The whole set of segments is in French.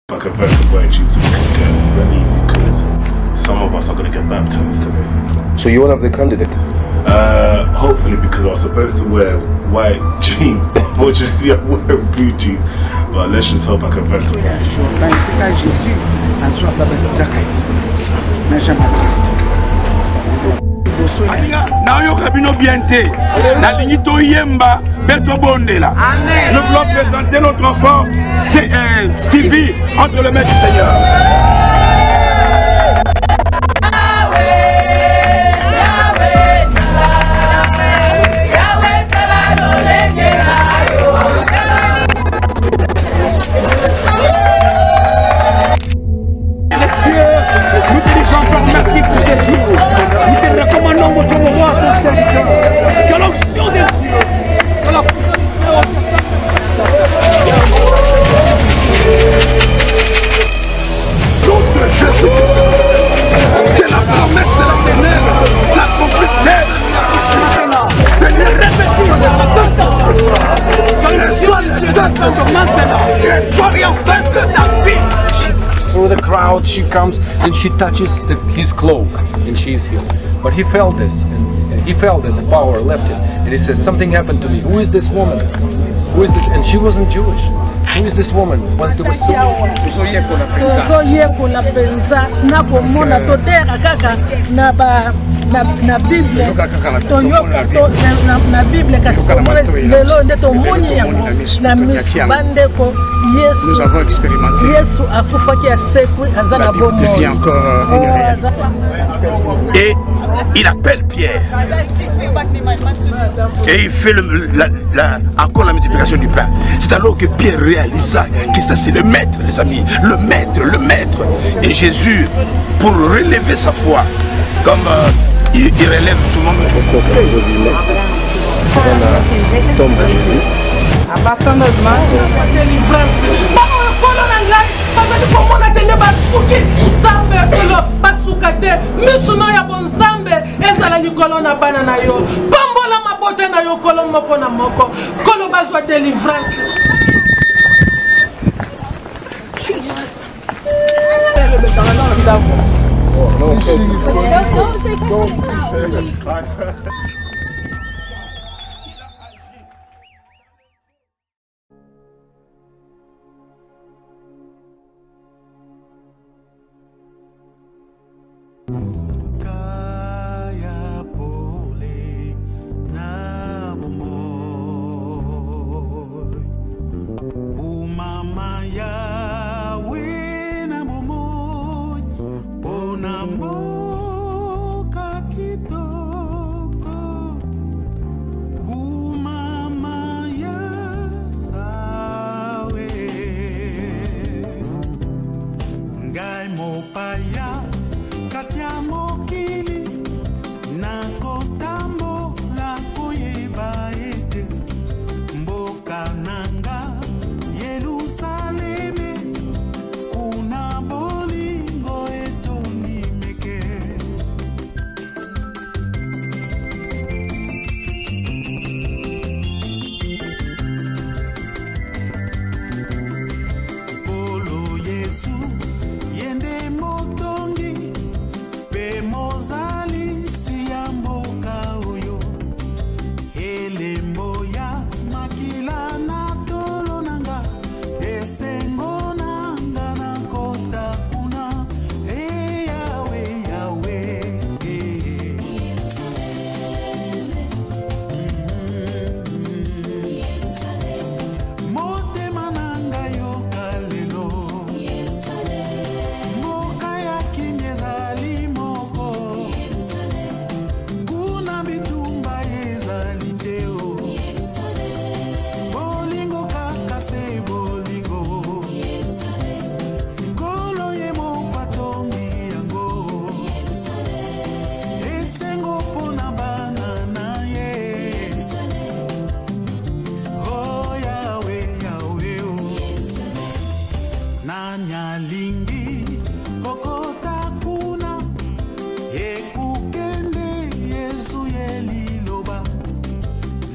I confess to why Jesus can get ready because some of us are going to get baptized today. So you're one of the candidates? Hopefully, because I was supposed to wear white jeans, but unfortunately I'm wearing blue jeans. But let's just hope I confess to why. Nous voulons présenter notre enfant Stevie entre les mains du Seigneur. Nous te disons encore merci pour ce jour. Nous te recommandons votre roi, ton serviteur. Que l'onction de Dieu, que la que la promesse de la ténèbre s'accomplisse. Seigneur, Through the crowd she comes and she touches his cloak and she is healed. But he felt this and he felt that the power left him and he says, something happened to me. Who is this woman? Who is this? And she wasn't Jewish. Who is this woman? Once there was so na Bible na Bible kasi lelo ndeto moni yango na misbandeko Yesu. Nous avons expérimenté. Yesu akufaki asekwi azana bomo. Devient encore une réalité. Et il appelle Pierre. Et il fait encore la multiplication du pain. C'est alors que Pierre réalisa que ça c'est le maître, les amis. Le maître. Et Jésus, pour relever sa foi, comme il relève souvent notre foi. Tombe de Jésus.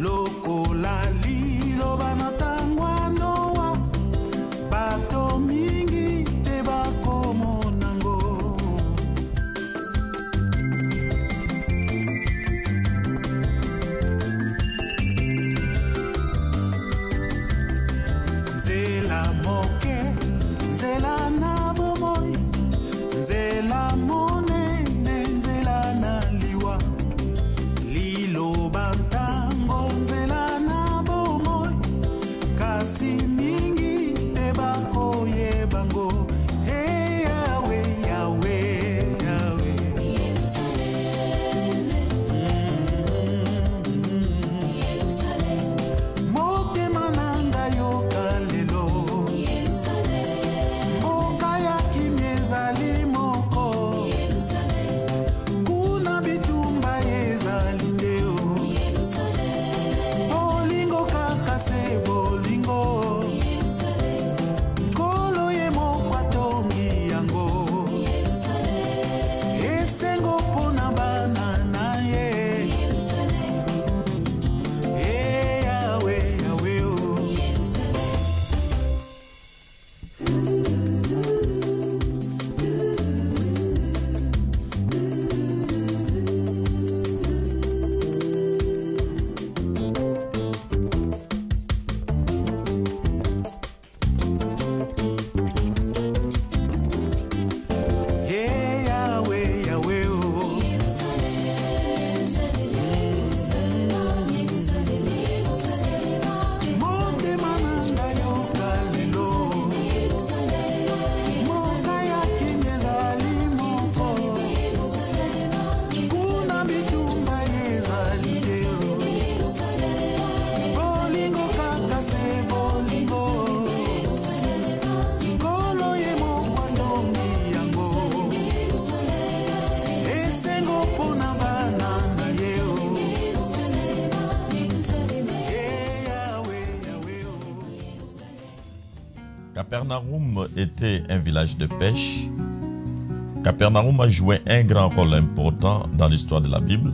Lokola liloba na tangwa noa bato mingi Capernaum était un village de pêche. Capernaum a joué un grand rôle important dans l'histoire de la Bible.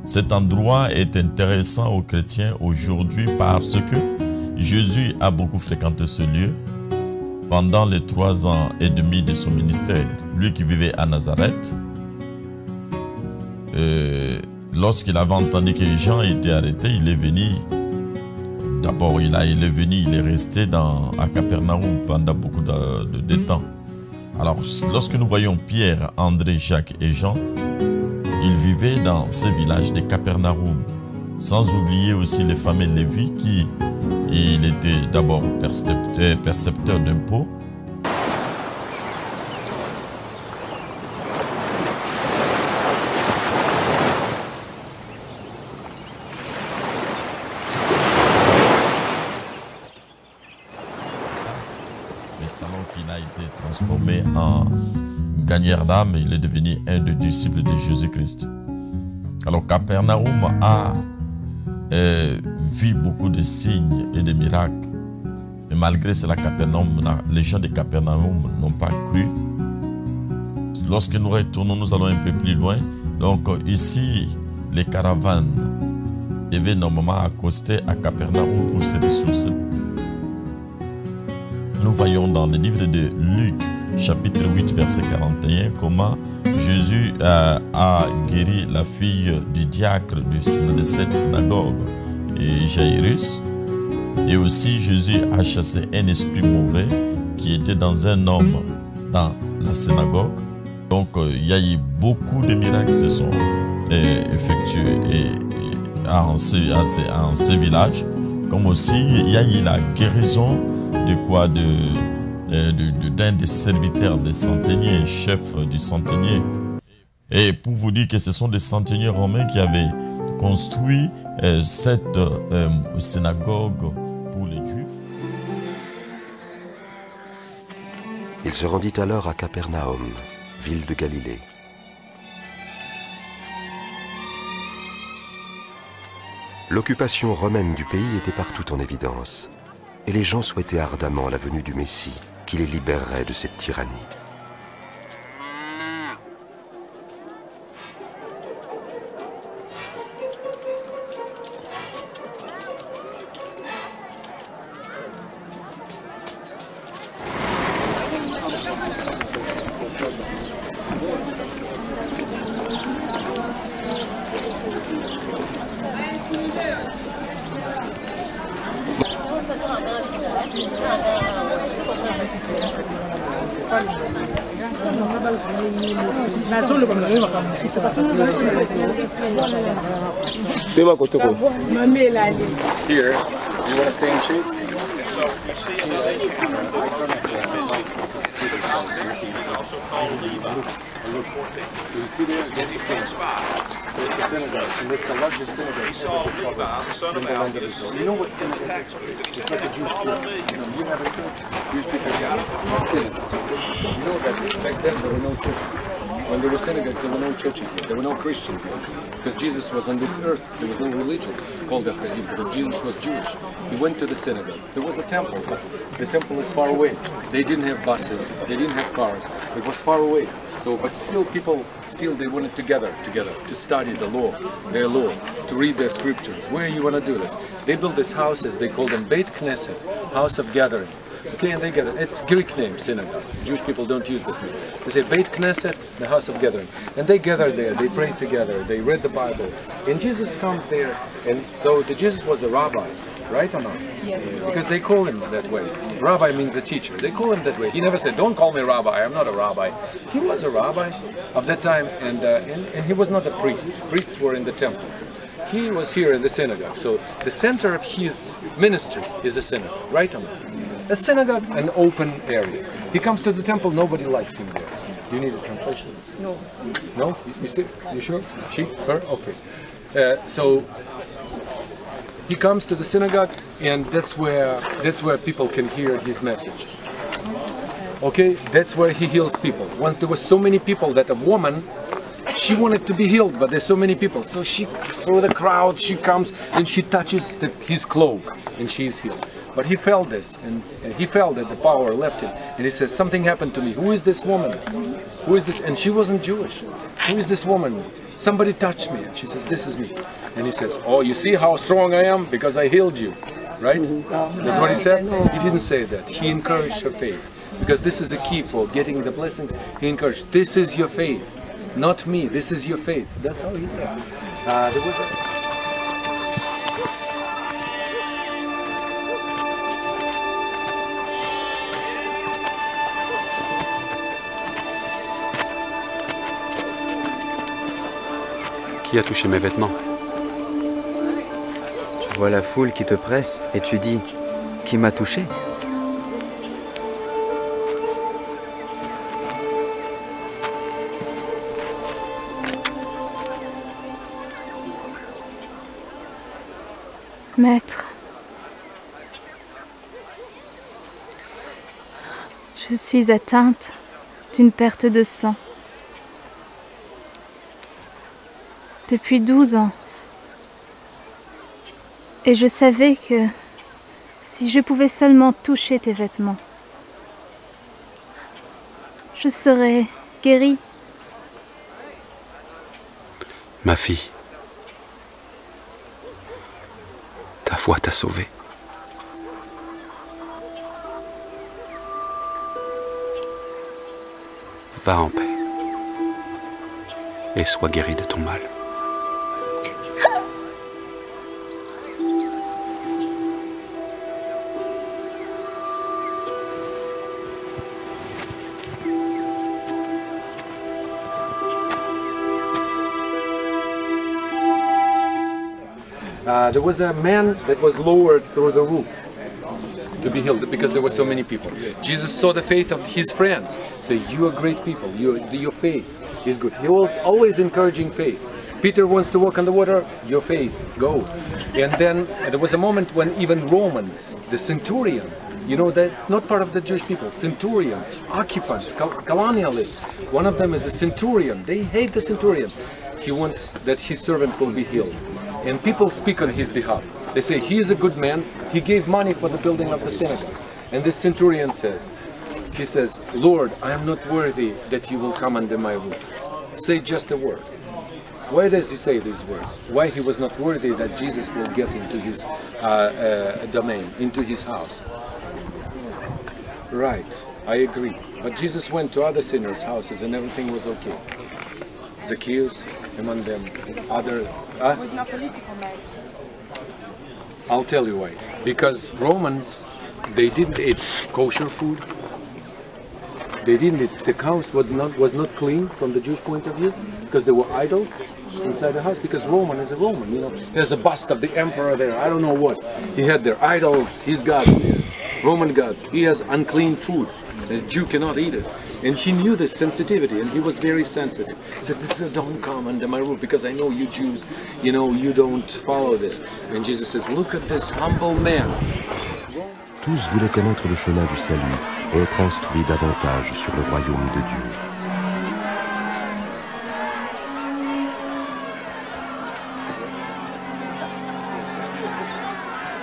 Cet endroit est intéressant aux chrétiens aujourd'hui parce que Jésus a beaucoup fréquenté ce lieu pendant les 3 ans et demi de son ministère. Lui qui vivait à Nazareth, lorsqu'il avait entendu que Jean était arrêté, il est venu. D'abord, il est resté à Capernaum pendant beaucoup de temps. Alors, lorsque nous voyons Pierre, André, Jacques et Jean, ils vivaient dans ce village de Capernaum. Sans oublier aussi les familles Lévi qui, il était d'abord percepteur d'impôts. Il a été transformé en gagneur d'âme, il est devenu un des disciples de Jésus-Christ. Alors Capernaum a vu beaucoup de signes et de miracles. Mais malgré cela, les gens de Capernaum n'ont pas cru. Lorsque nous retournons, nous allons un peu plus loin. Donc ici, les caravanes devaient normalement accoster à Capernaum pour se ressourcer. Nous voyons dans le livre de Luc, chapitre 8, verset 41, comment Jésus a guéri la fille du diacre de cette synagogue, et Jairus. Et aussi Jésus a chassé un esprit mauvais qui était dans un homme dans la synagogue. Donc il y a eu beaucoup de miracles qui se sont effectués en ce village. Comme aussi il y a eu la guérison d'un des serviteurs des centeniers, chef du centenier. Et pour vous dire que ce sont des centeniers romains qui avaient construit cette synagogue pour les Juifs. Il se rendit alors à Capernaum, ville de Galilée. L'occupation romaine du pays était partout en évidence, et les gens souhaitaient ardemment la venue du Messie qui les libérerait de cette tyrannie. Here, you want to stay in shape? So you see there, there's the synagogue, and it's the largest synagogue in the land of Israel. You know what synagogue is? It's like a Jewish church. You have a church, Jewish people have a synagogue. You know that back then there were no churches. When there were synagogues, there were no churches here. There were no Christians here. Because Jesus was on this earth. There was no religion called after him. Because Jesus was Jewish. He went to the synagogue. There was a temple, but the temple is far away. They didn't have buses. They didn't have cars. It was far away. So, but still people, they wanted to gather together to study the law, their law, to read their scriptures. Where you want to do this? They built these houses. They call them Beit Knesset, house of gathering. Okay, and they gather. It's Greek name, synagogue. Jewish people don't use this name. They say Beit Knesset, the house of gathering. And they gather there, they pray together, they read the Bible. And Jesus comes there, and so Jesus was a rabbi, right or not? Yes. Because they call him that way. Rabbi means a teacher. They call him that way. He never said, don't call me rabbi, I'm not a rabbi. He was a rabbi of that time, and he was not a priest. Priests were in the temple. He was here in the synagogue. So the center of his ministry is a synagogue, right or not? A synagogue and open areas. He comes to the temple, nobody likes him there. Do you need a translation? No. No? You see? You sure? She? Her? Okay. So he comes to the synagogue, and that's where people can hear his message. Okay? That's where he heals people. Once there were so many people that a woman, she wanted to be healed, but there's so many people. So she, through the crowd, she comes and she touches his cloak, and she's healed. But he felt this, and he felt that the power left him. And he says, something happened to me. Who is this woman? Who is this? And she wasn't Jewish. Who is this woman? Somebody touched me. And she says, this is me. And he says, oh, you see how strong I am? Because I healed you. Right? That's what he said? He didn't say that. He encouraged her faith. Because this is a key for getting the blessings. He encouraged, this is your faith. Not me, this is your faith. That's how he said. There was a... Qui a touché mes vêtements? Tu vois la foule qui te presse et tu dis « Qui m'a touché ?» Maître, je suis atteinte d'une perte de sang. Depuis 12 ans. Et je savais que si je pouvais seulement toucher tes vêtements, je serais guérie. Ma fille, ta foi t'a sauvée. Va en paix et sois guérie de ton mal. There was a man that was lowered through the roof to be healed because there were so many people. Jesus saw the faith of his friends. Say, you are great people. Your faith is good. He was always encouraging faith. Peter wants to walk on the water. Your faith, go. And then there was a moment when even Romans, the centurion, you know, that not part of the Jewish people, centurion, occupants, colonialists. One of them is a centurion. They hate the centurion. He wants that his servant will be healed. And people speak on his behalf. They say, he is a good man, he gave money for the building of the synagogue. And this centurion says, he says, Lord, I am not worthy that you will come under my roof. Say just a word. Why does he say these words? Why he was not worthy that Jesus will get into his domain, into his house? Right, I agree. But Jesus went to other sinners' houses and everything was okay. Zacchaeus, among them, other... was not political, man. I'll tell you why. Because Romans, they didn't eat kosher food. They didn't eat. The house was not clean from the Jewish point of view because there were idols inside the house. Because Roman is a Roman, you know. There's a bust of the emperor there. I don't know what. He had their idols, his gods, Roman gods. He has unclean food. The Jew cannot eat it. And he knew this sensitivity, and he was very sensitive. He said, don't come under my roof, because I know you Jews, you know, you don't follow this. And Jesus says, look at this humble man. Tous voulaient connaître le chemin du salut et être instruits davantage sur le royaume de Dieu.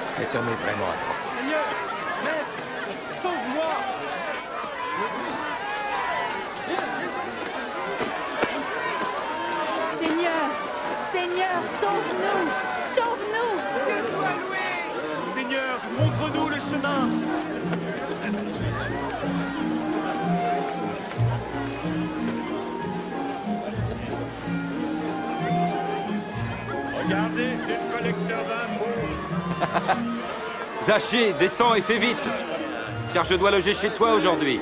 Cet homme est vraiment atroce. Seigneur, Maître, sauve-moi! Seigneur, sauve-nous! Sauve-nous! Dieu soit loué! Seigneur, montre-nous le chemin! Regardez, c'est le collecteur d'impôts. Zachée, descends et fais vite, car je dois loger chez toi aujourd'hui.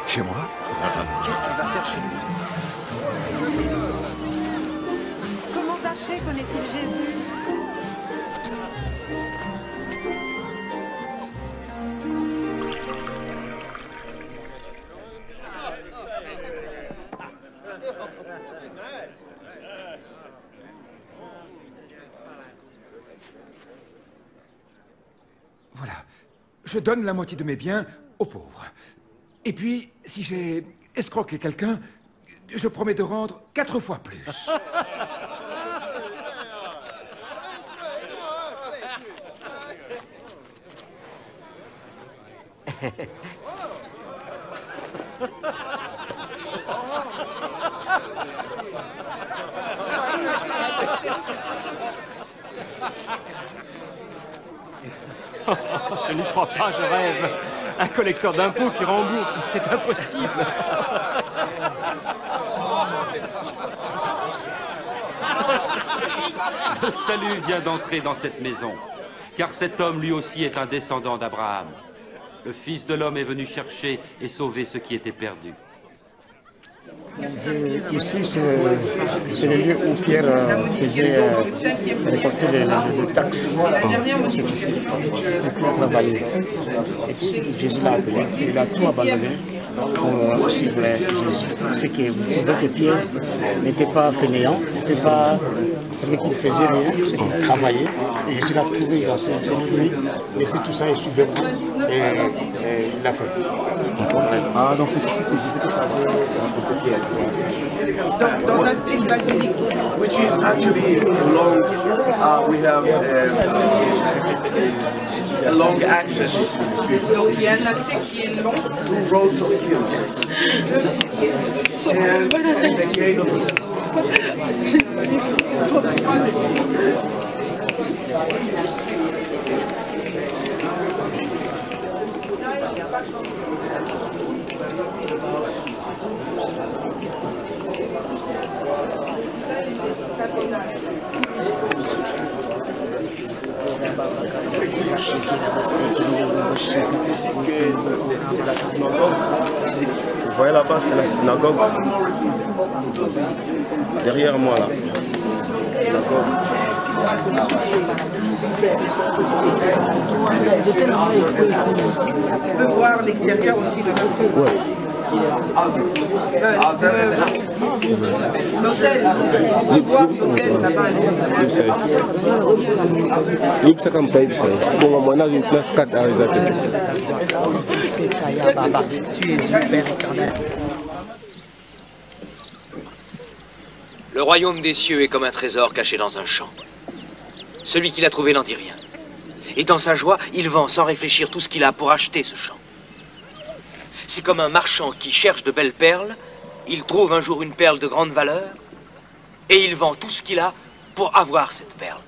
Chez moi? Qu'est-ce qu'il va faire chez lui? Comment Zachée connaît-il Jésus? Voilà. Je donne la moitié de mes biens aux pauvres. Et puis, si j'ai escroqué quelqu'un, je promets de rendre 4 fois plus. Je n'y crois pas, je rêve. Un collecteur d'impôts qui rembourse, c'est impossible. Le salut vient d'entrer dans cette maison, car cet homme lui aussi est un descendant d'Abraham. Le Fils de l'homme est venu chercher et sauver ce qui était perdu. Ici, c'est le lieu où Pierre faisait récolter les taxes. C'est ici. Pierre travaillait. Et ici, Jésus l'a appelé. Il a tout abandonné pour suivre Jésus. C'est que vous trouvez que Pierre n'était pas fainéant, n'était pas quelqu'un qui ne faisait rien, c'est qu'il travaillait. Et Jésus l'a trouvé dans cette nuit, laissé tout ça et suivait et il l'a fait. Ah, donc c'est ici que Jésus travaillait. Dans un style basilique, which is actually long, we have a long access. Donc il y a un accès qui est long. Rows of pillars. And the gate of c'est la synagogue. Vous voyez là-bas, c'est la synagogue. Derrière moi là. On peut voir l'extérieur aussi de l'hôtel. L'hôtel, on peut voir l'hôtel là-bas. Tu es Dieu, Père éternel. Le royaume des cieux est comme un trésor caché dans un champ. Celui qui l'a trouvé n'en dit rien. Et dans sa joie, il vend sans réfléchir tout ce qu'il a pour acheter ce champ. C'est comme un marchand qui cherche de belles perles. Il trouve un jour une perle de grande valeur et il vend tout ce qu'il a pour avoir cette perle.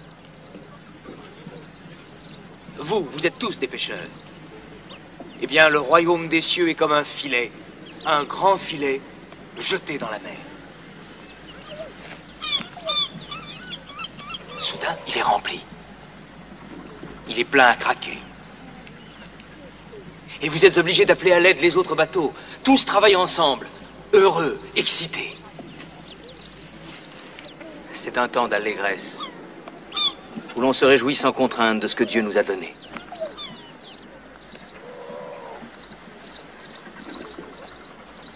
Vous êtes tous des pêcheurs. Eh bien, le royaume des cieux est comme un grand filet jeté dans la mer. Soudain, il est rempli. Il est plein à craquer. Et vous êtes obligés d'appeler à l'aide les autres bateaux. Tous travaillent ensemble, heureux, excités. C'est un temps d'allégresse, où l'on se réjouit sans contrainte de ce que Dieu nous a donné.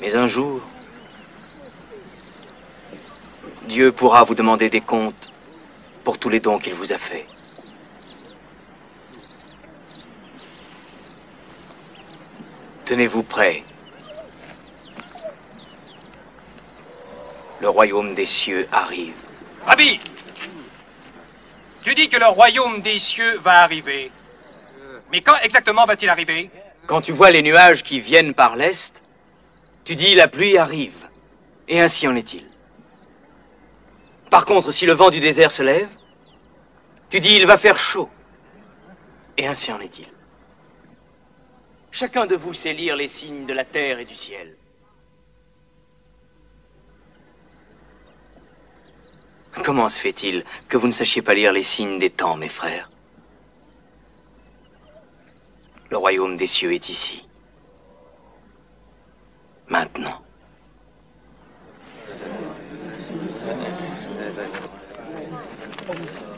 Mais un jour, Dieu pourra vous demander des comptes pour tous les dons qu'il vous a faits. Tenez-vous prêts. Le royaume des cieux arrive. Rabbi, tu dis que le royaume des cieux va arriver. Mais quand exactement va-t-il arriver? Quand tu vois les nuages qui viennent par l'est, tu dis la pluie arrive. Et ainsi en est-il. Par contre, si le vent du désert se lève, tu dis il va faire chaud. Et ainsi en est-il. Chacun de vous sait lire les signes de la terre et du ciel. Comment se fait-il que vous ne sachiez pas lire les signes des temps, mes frères? Le royaume des cieux est ici. Maintenant.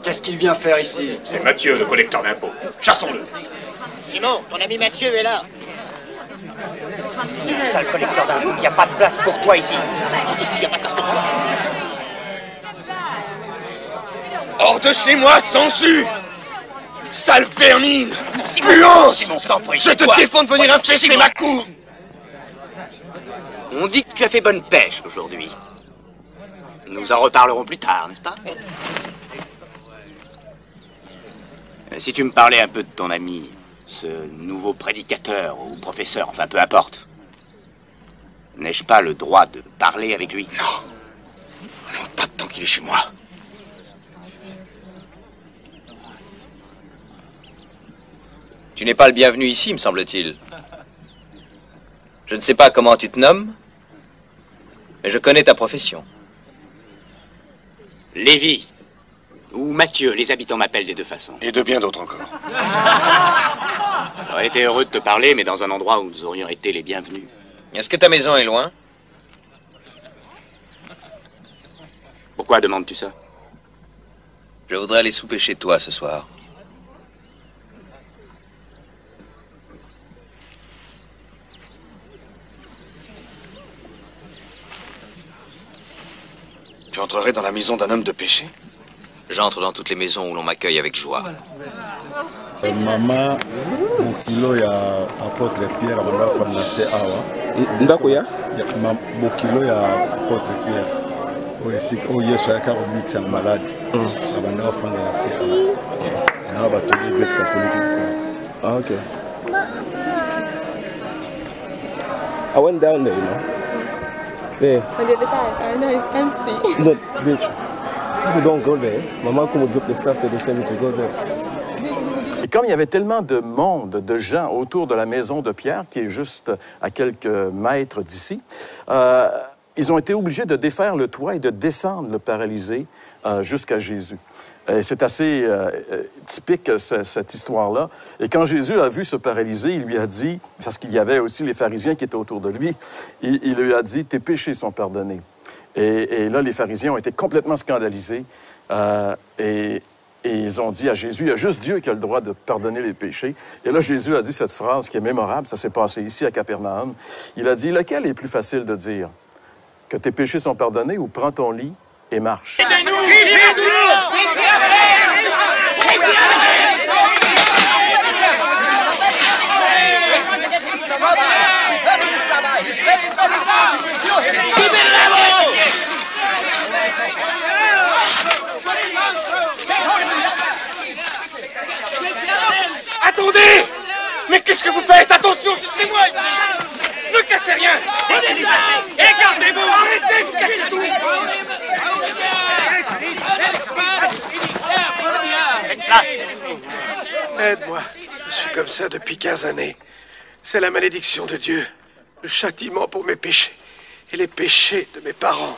Qu'est-ce qu'il vient faire ici? C'est Mathieu, le collecteur d'impôts. Chassons-le. Simon, ton ami Mathieu est là. Sale collecteur d'impôts, il n'y a pas de place pour toi ici. Ici, il n'y a pas de place pour toi. Hors de chez moi, sensu! Sale vermine! Puante! Je te défends de venir infester ma cour! On dit que tu as fait bonne pêche aujourd'hui. Nous en reparlerons plus tard, n'est-ce pas? Si tu me parlais un peu de ton ami, Ce nouveau prédicateur ou professeur, enfin peu importe. N'ai-je pas le droit de parler avec lui? Non, pas tant qu'il est chez moi. Tu n'es pas le bienvenu ici, me semble-t-il. Je ne sais pas comment tu te nommes, mais je connais ta profession. Lévi, ou Mathieu, les habitants m'appellent des deux façons. Et de bien d'autres encore. J'aurais été heureux de te parler, mais dans un endroit où nous aurions été les bienvenus. Est-ce que ta maison est loin? Pourquoi demandes-tu ça? Je voudrais aller souper chez toi ce soir. Tu entrerais dans la maison d'un homme de péché? J'entre dans toutes les maisons où l'on m'accueille avec joie. Maman, bokilo ya apôtre Pierre abanda fanda se awa. Ndako ya? Bokilo ya apôtre Pierre. O Yesu ya karo mix en malade. Abanda fanda na se awa. Ya ba to l'église catholique. Ah, okay. I went down there, you know. There. On the other side, I know it's empty. No, bitch. If you don't go there, Maman come drop the stuff to the same to go there. Et comme il y avait tellement de monde, de gens autour de la maison de Pierre, qui est juste à quelques mètres d'ici, ils ont été obligés de défaire le toit et de descendre le paralysé jusqu'à Jésus. C'est assez typique, cette histoire-là. Et quand Jésus a vu ce paralysé, il lui a dit, parce qu'il y avait aussi les pharisiens qui étaient autour de lui, il lui a dit, « Tes péchés sont pardonnés. » Et là, les pharisiens ont été complètement scandalisés. Et ils ont dit à Jésus, il y a juste Dieu qui a le droit de pardonner les péchés. Et là, Jésus a dit cette phrase qui est mémorable, ça s'est passé ici à Capernaum. Il a dit, lequel est plus facile de dire? Que tes péchés sont pardonnés ou prends ton lit et marche? Attendez! Mais qu'est-ce que vous faites? Attention, c'est moi ici! Ne cassez rien! Écartez-vous! Arrêtez de casser tout! Aide-moi. Je suis comme ça depuis 15 années. C'est la malédiction de Dieu. Le châtiment pour mes péchés. Et les péchés de mes parents.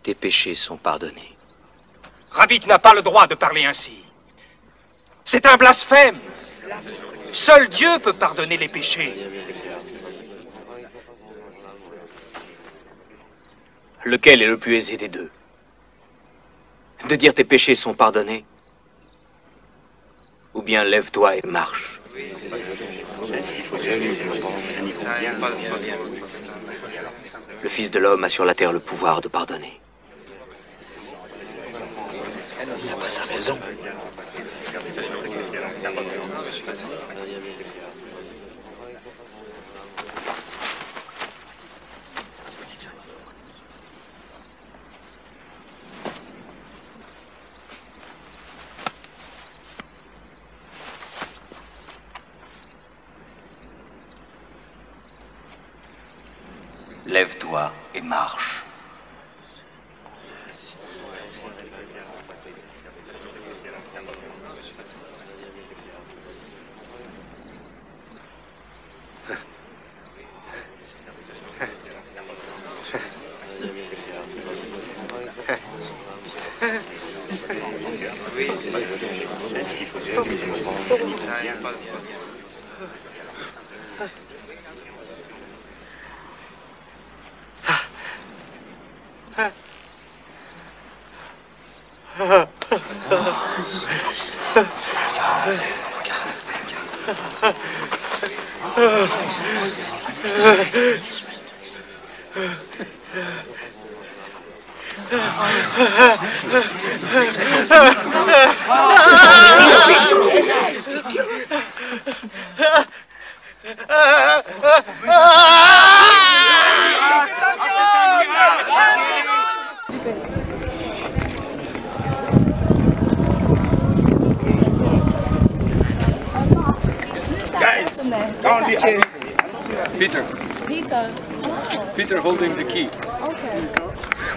Tes péchés sont pardonnés. Rabbi n'a pas le droit de parler ainsi. C'est un blasphème. Seul Dieu peut pardonner les péchés. Lequel est le plus aisé des deux? De dire tes péchés sont pardonnés? Ou bien lève-toi et marche? Le Fils de l'homme a sur la terre le pouvoir de pardonner. Il n'a pas sa raison. Lève-toi et marche. Quand on dit Peter. Peter. Peter holding the key. Okay.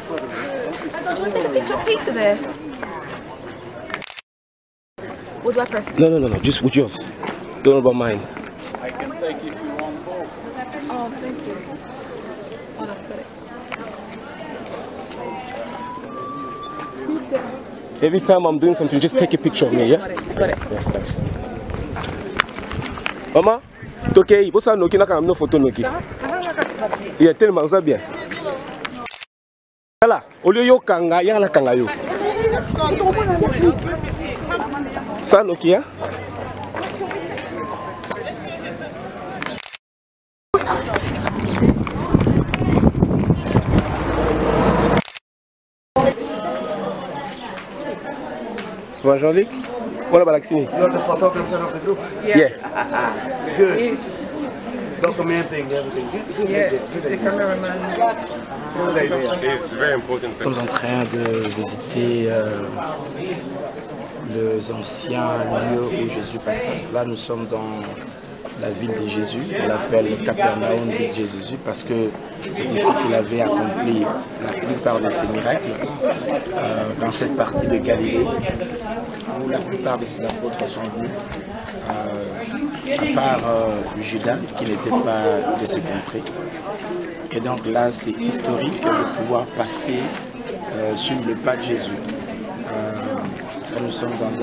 I want to take a picture of Peter there. What do I press? No. Just with yours. Don't know about mine. I can take if you want both. Oh, thank you. Hold on, got it. Every time I'm doing something, just take a picture of me, yeah? Got it. Yeah, thanks. Mama, it's okay. Bossa noki naka amno photo noki. Yeah, tellement ça bien. Voilà, au lieu yo kanga, ya la kanga yo. Ça noki hein? Bonjour Jean-Luc. Voilà Balaxini. You're the photographer of the group? Yeah. Good. He's documenting everything. Yeah, the cameraman. It's very important. Nous sommes en train de visiter les anciens lieux où Jésus passait. Là, nous sommes dans la ville de Jésus. On l'appelle le Capernaum de Jésus parce que c'est ici qu'il avait accompli la plupart de ses miracles. Dans cette partie de Galilée, où la plupart de ses apôtres sont venus, à part Judas, qui n'était pas de ces contrées. Et donc là, c'est historique de pouvoir passer sur le pas de Jésus. Là, nous sommes dans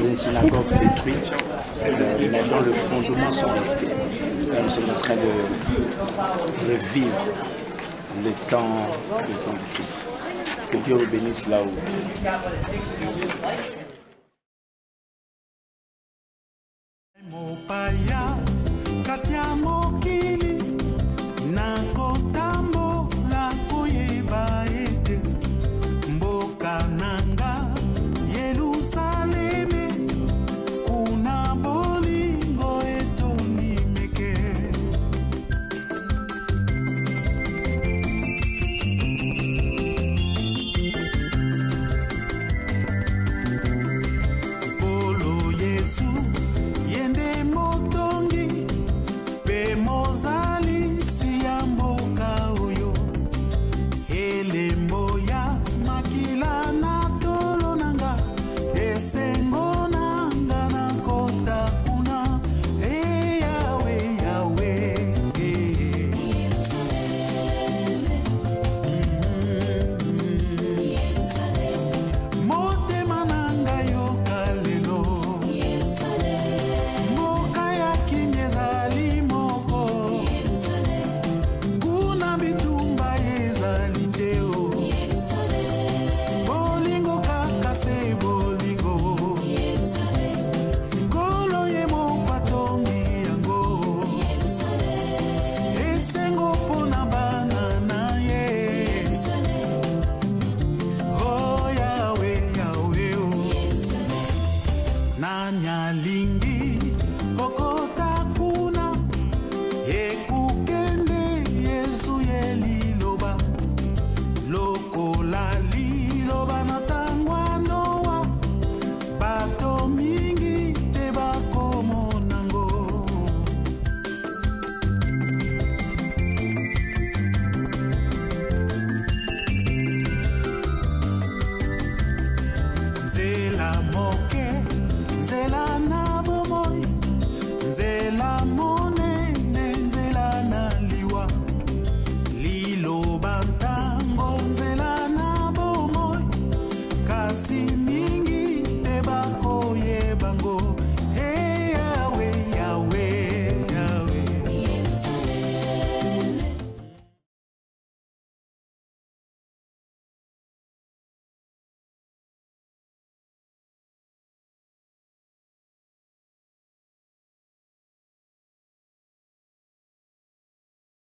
une synagogue détruite, mais dont le fondement sont restés. Là, nous sommes en train de revivre le temps de Christ. Que Dieu vous bénisse là où. Mopaya katia mokili na kotambo la koyeba ete mboka nanga Yerusaleme kuna bolingo etoni meke Kolo Yesu yende motongi pe mozali siya mboka oyo elembo ya makila na tolo nanga esengo nanga na kota kuna yawe yawe motema nanga yoka lelo mboka ya kimia ezali moko kuna bitumba ezali te o bolingo kaka se bolingo nkolo ye moko atongi yango esengo mpona bana na ye o yawe yawe o nani alingi kokota kuna ekukende yesu ye liloba lokola liloba na ntango ya Noa bato mingi te bakomonango nzela moke nzela na bomoi nzela moke